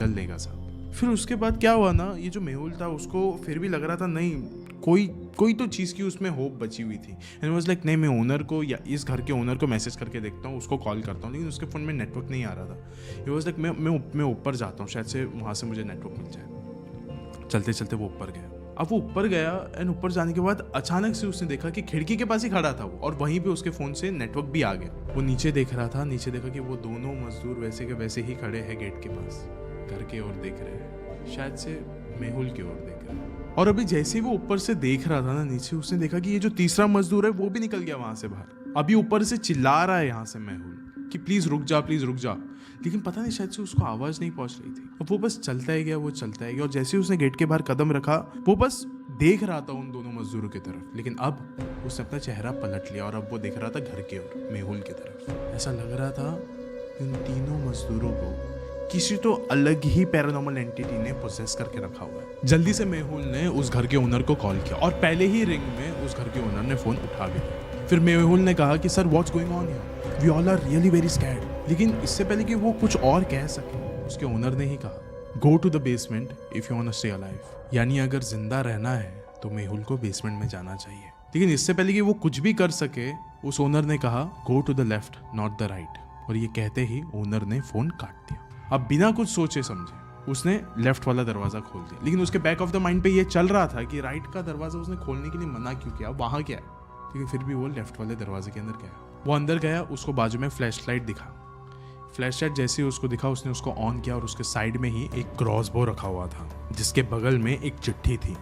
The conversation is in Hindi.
निकल लेगा साहब। फिर उसके बाद क्या हुआ ना, ये जो मेहुल था उसको फिर भी लग रहा था नहीं कोई तो चीज़ की उसमें होप बची हुई थी। एंड वाज लाइक नहीं, मैं ओनर को या इस घर के ओनर को मैसेज करके देखता हूँ, उसको कॉल करता हूँ, लेकिन उसके फ़ोन में नेटवर्क नहीं आ रहा था। ये वाज लाइक मैं ऊपर जाता हूँ, शायद से वहाँ से मुझे नेटवर्क मिल जाए। चलते चलते वो ऊपर गया। अब वो ऊपर गया एंड ऊपर जाने के बाद अचानक से उसने देखा कि खिड़की के पास ही खड़ा था वो, और वहीं पे उसके फ़ोन से नेटवर्क भी आ गया। वो नीचे देख रहा था, नीचे देखा कि वो दोनों मजदूर वैसे के वैसे ही खड़े हैं गेट के पास, घर की ओर देख रहे हैं, शायद से मेहुल की ओर देख रहे हैं। और अभी जैसे ही वो ऊपर से देख रहा था ना नीचे, उसने देखा कि ये जो तीसरा मजदूर है वो भी निकल गया वहां से बाहर। अभी ऊपर से चिल्ला रहा है यहाँ से मेहुल कि प्लीज रुक जा, प्लीज रुक जा, लेकिन पता नहीं शायद से उसको आवाज नहीं पहुंच रही थी। अब वो बस चलता ही गया, वो चलता ही गया, और जैसे ही उसने गेट के बाहर कदम रखा, वो बस देख रहा था उन दोनों मजदूरों की तरफ, लेकिन अब उसने अपना चेहरा पलट लिया और अब वो देख रहा था घर की ओर, मेहुल की तरफ। ऐसा लग रहा था इन तीनों मजदूरों को किसी तो अलग ही पैरानॉर्मल एंटिटी ने पोसेस करके रखा हुआ है। जल्दी से मेहुल ने उस घर के ओनर को कॉल किया और पहले ही रिंग में उस घर के ओनर ने फोन उठा भी लिया। फिर मेहुल ने कहा कि sir what's going on here, we all are really very scared. लेकिन इससे पहले कि वो कुछ और कह सके, उसके ओनर ने ही कहा go to the basement if you want to stay alive, यानी अगर जिंदा रहना है तो मेहुल को बेसमेंट में जाना चाहिए। लेकिन इससे पहले कि वो कुछ भी कर सके, उस ओनर ने कहा go to the left not the right, और ये कहते ही ओनर ने फोन काट दिया। अब बिना कुछ सोचे समझे उसने लेफ्ट वाला दरवाजा खोल दिया, लेकिन उसके बैक ऑफ द माइंड पे ये चल रहा था कि राइट का दरवाजा उसने खोलने के लिए मना क्यों किया, वहां क्या है। लेकिन फिर भी वो लेफ्ट वाले दरवाजे के अंदर गया। वो अंदर गया, उसको बाजू में फ्लैश लाइट दिखा। फ्लैश लाइट जैसे ही उसको दिखा, उसने उसको ऑन किया और उसके साइड में ही एक क्रॉसबो रखा हुआ था जिसके बगल में एक चिट्ठी थी।